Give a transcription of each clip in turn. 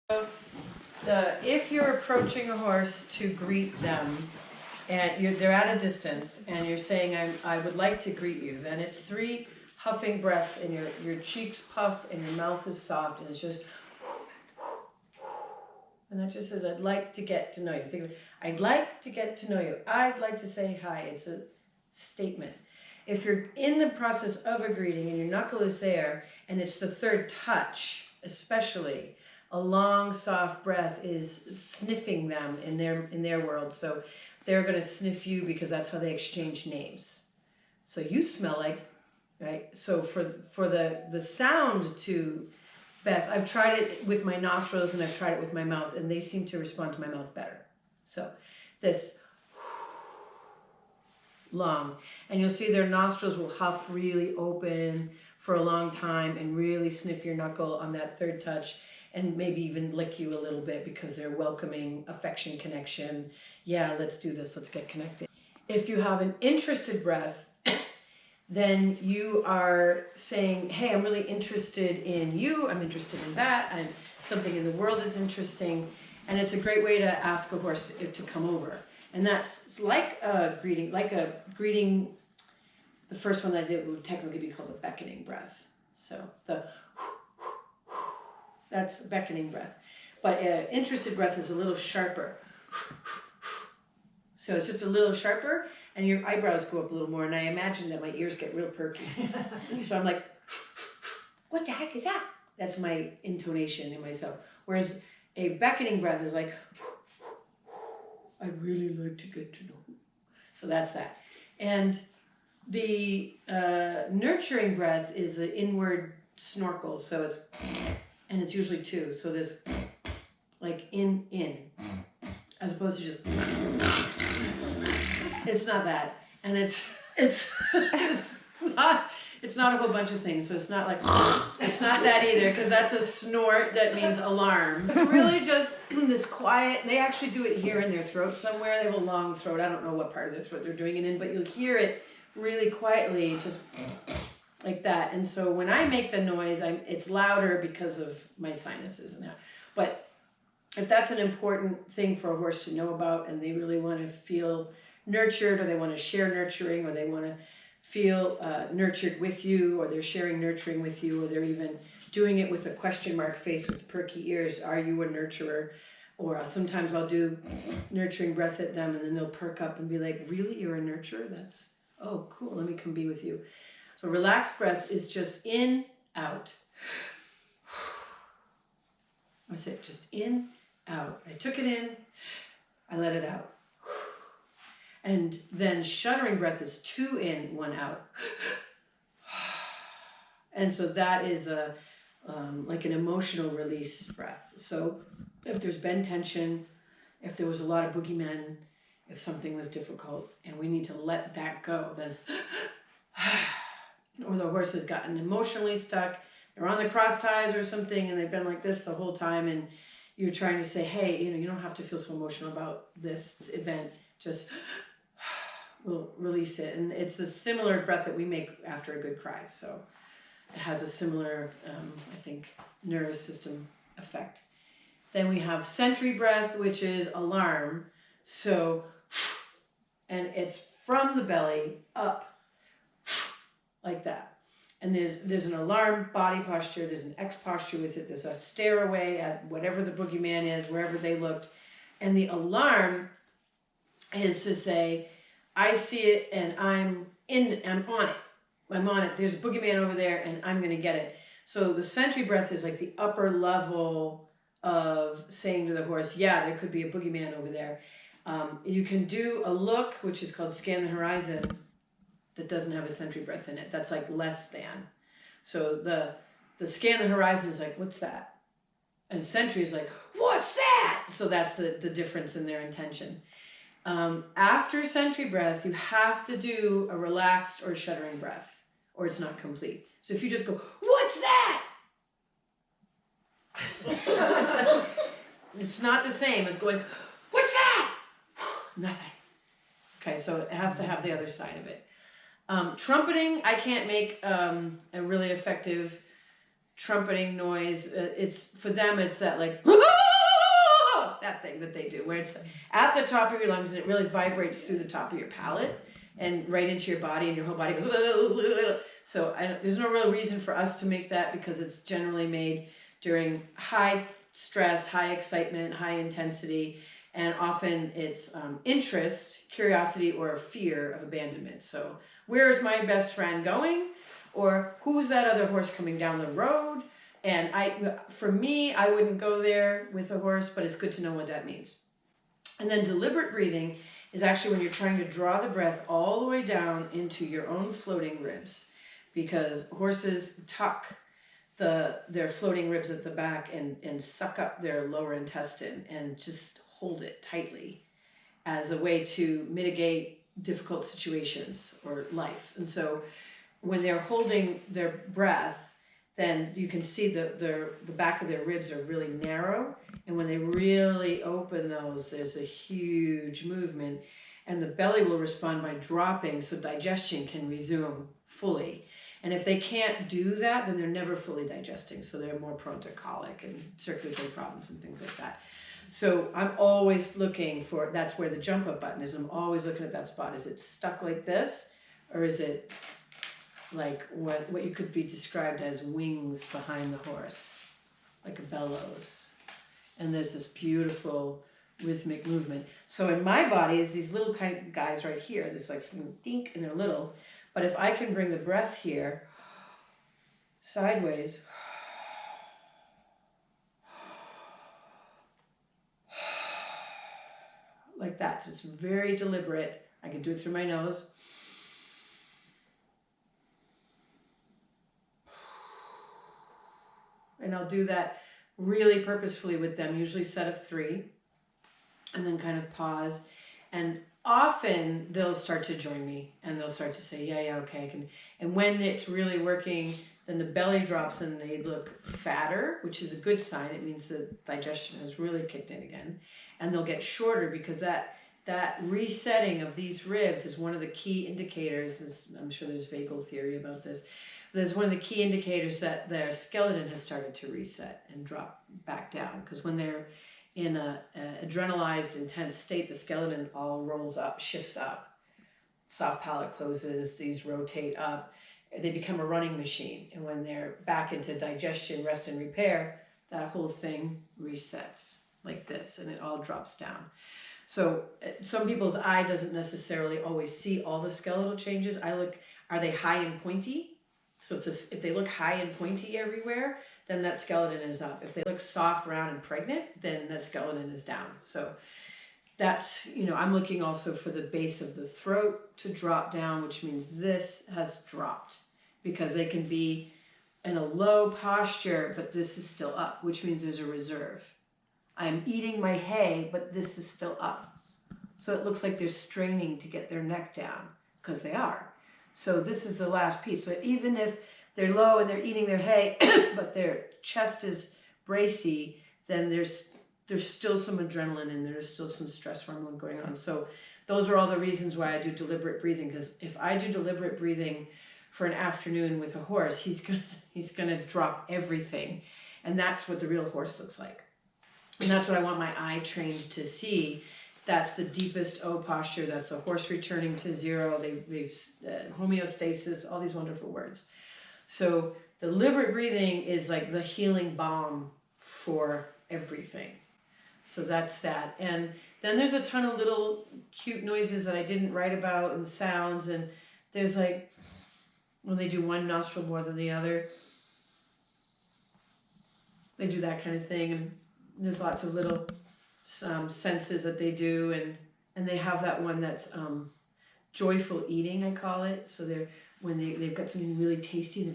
If you're approaching a horse to greet them, and they're at a distance, and you're saying, I would like to greet you, then it's 3 huffing breaths, and your cheeks puff, and your mouth is soft, and it's just, and that just says, I'd like to get to know you. Think of it, I'd like to get to know you. I'd like to say hi. It's a statement. If you're in the process of a greeting, and your knuckle is there, and it's the 3rd touch, especially, a long, soft breath is sniffing them in their world. So they're going to sniff you because that's how they exchange names. So you smell like, right? So for the sound to best, I've tried it with my nostrils and I've tried it with my mouth, and they seem to respond to my mouth better. So this long, and you'll see their nostrils will huff really open for a long time and really sniff your knuckle on that 3rd touch. And maybe even lick you a little bit because they're welcoming affection, connection. Yeah, let's do this, let's get connected. If you have an interested breath, then you are saying, hey, I'm really interested in you, I'm interested in that, something in the world is interesting. And it's a great way to ask a horse to come over. And that's like a greeting, the first one I did would technically be called a beckoning breath. So that's the beckoning breath. But interested breath is a little sharper. So it's just a little sharper, and your eyebrows go up a little more, and I imagine that my ears get real perky. So I'm like, what the heck is that? That's my intonation in myself. Whereas a beckoning breath is like, I'd really like to get to know you. So that's that. And the nurturing breath is an inward snorkel, so it's... And it's usually 2, so there's like in, as opposed to just, it's not that. And it's not a whole bunch of things, so it's not like, it's not that either, because that's a snort that means alarm. It's really just this quiet, they actually do it here in their throat somewhere. They have a long throat, I don't know what part of their throat they're doing it in, but you'll hear it really quietly, just like that. And so when I make the noise, it's louder because of my sinuses and that. But if that's an important thing for a horse to know about, and they really want to feel nurtured, or they want to share nurturing, or they want to feel nurtured with you, or they're sharing nurturing with you, or they're even doing it with a question mark face with perky ears, are you a nurturer? Or sometimes I'll do nurturing breath at them, and then they'll perk up and be like, really, you're a nurturer? That's, oh, cool, let me come be with you. So relaxed breath is just in, out. That's it, just in, out. I took it in, I let it out. And then shuddering breath is 2 in, 1 out. And so that is like an emotional release breath. So if there's been tension, if there was a lot of boogeymen, if something was difficult and we need to let that go, then or the horse has gotten emotionally stuck, they're on the cross ties or something, and they've been like this the whole time, and you're trying to say, hey, you don't have to feel so emotional about this event, just we'll release it. And it's a similar breath that we make after a good cry, so it has a similar, I think, nervous system effect. Then we have sentry breath, which is alarm, so, and it's from the belly up, like that. And there's an alarm body posture, there's an X posture with it, there's a stare away at whatever the boogeyman is, wherever they looked. And the alarm is to say, I see it and I'm on it. I'm on it. There's a boogeyman over there and I'm gonna get it. So the sentry breath is like the upper level of saying to the horse, yeah, there could be a boogeyman over there. You can do a look, which is called scan the horizon, that doesn't have a sentry breath in it. That's like less than. So the scan the horizon is like, what's that? And sentry is like, what's that? So that's the difference in their intention. After sentry breath, you have to do a relaxed or shuddering breath, or it's not complete. So if you just go, what's that? It's not the same as going, what's that? Nothing. Okay, so it has to have the other side of it. Trumpeting, I can't make a really effective trumpeting noise. It's for them, it's that like that thing that they do, where it's at the top of your lungs and it really vibrates through the top of your palate and right into your body, and your whole body goes. So there's no real reason for us to make that, because it's generally made during high stress, high excitement, high intensity, and often it's interest, curiosity, or fear of abandonment. So where is my best friend going? Or who's that other horse coming down the road? And for me, I wouldn't go there with a horse, but it's good to know what that means. And then deliberate breathing is actually when you're trying to draw the breath all the way down into your own floating ribs, because horses tuck their floating ribs at the back and suck up their lower intestine and just hold it tightly as a way to mitigate difficult situations or life. And so when they're holding their breath, then you can see the back of their ribs are really narrow. And when they really open those, there's a huge movement. And the belly will respond by dropping, so digestion can resume fully. And if they can't do that, then they're never fully digesting. So they're more prone to colic and circulatory problems and things like that. So I'm always looking for, that's where the jump up button is. I'm always looking at that spot. Is it stuck like this? Or is it like what you could be described as wings behind the horse, like a bellows? And there's this beautiful rhythmic movement. So in my body is these little kind of guys right here. This like dink, and they're little. But if I can bring the breath here, sideways, like that. So it's very deliberate. I can do it through my nose. And I'll do that really purposefully with them, usually set of 3, and then kind of pause. And often they'll start to join me and they'll start to say, yeah, okay, I can. And when it's really working, then the belly drops and they look fatter, which is a good sign. It means the digestion has really kicked in again. And they'll get shorter, because that resetting of these ribs is one of the key indicators. I'm sure there's vagal theory about this. There's one of the key indicators that their skeleton has started to reset and drop back down. Because when they're in a adrenalized, intense state, the skeleton all rolls up, shifts up. Soft palate closes, these rotate up. They become a running machine. And when they're back into digestion, rest, and repair, that whole thing resets like this, and it all drops down. So some people's eye doesn't necessarily always see all the skeletal changes. I look, are they high and pointy? So if they look high and pointy everywhere, then that skeleton is up. If they look soft, round, and pregnant, then that skeleton is down. So that's, I'm looking also for the base of the throat to drop down, which means this has dropped, because they can be in a low posture, but this is still up, which means there's a reserve. I'm eating my hay, but this is still up. So it looks like they're straining to get their neck down, because they are. So this is the last piece. So even if they're low and they're eating their hay, but their chest is bracy, then there's still some adrenaline and there's still some stress hormone going on. So those are all the reasons why I do deliberate breathing, because if I do deliberate breathing for an afternoon with a horse, he's gonna drop everything. And that's what the real horse looks like. And that's what I want my eye trained to see. That's the deepest O posture. That's a horse returning to zero. They've homeostasis, all these wonderful words. So deliberate breathing is like the healing balm for everything. So that's that. And then there's a ton of little cute noises that I didn't write about, and sounds. And there's like, when they do one nostril more than the other, they do that kind of thing. And there's lots of little senses that they do, and they have that one that's joyful eating, I call it. So they've got something really tasty,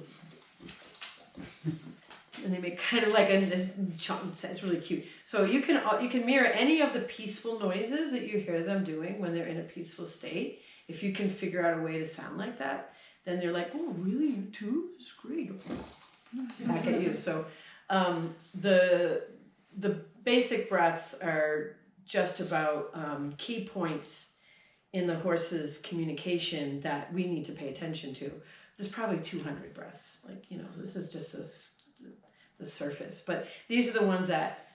and they make kind of like it's really cute. So you can mirror any of the peaceful noises that you hear them doing when they're in a peaceful state. If you can figure out a way to sound like that, then they're like, oh, really, you too? It's great. Back at you. So the basic breaths are just about key points in the horse's communication that we need to pay attention to. There's probably 200 breaths. Like, this is just the surface. But these are the ones that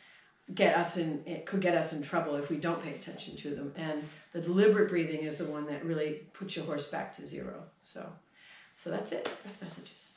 it could get us in trouble if we don't pay attention to them. And the deliberate breathing is the one that really puts your horse back to zero. So that's it. Breath messages.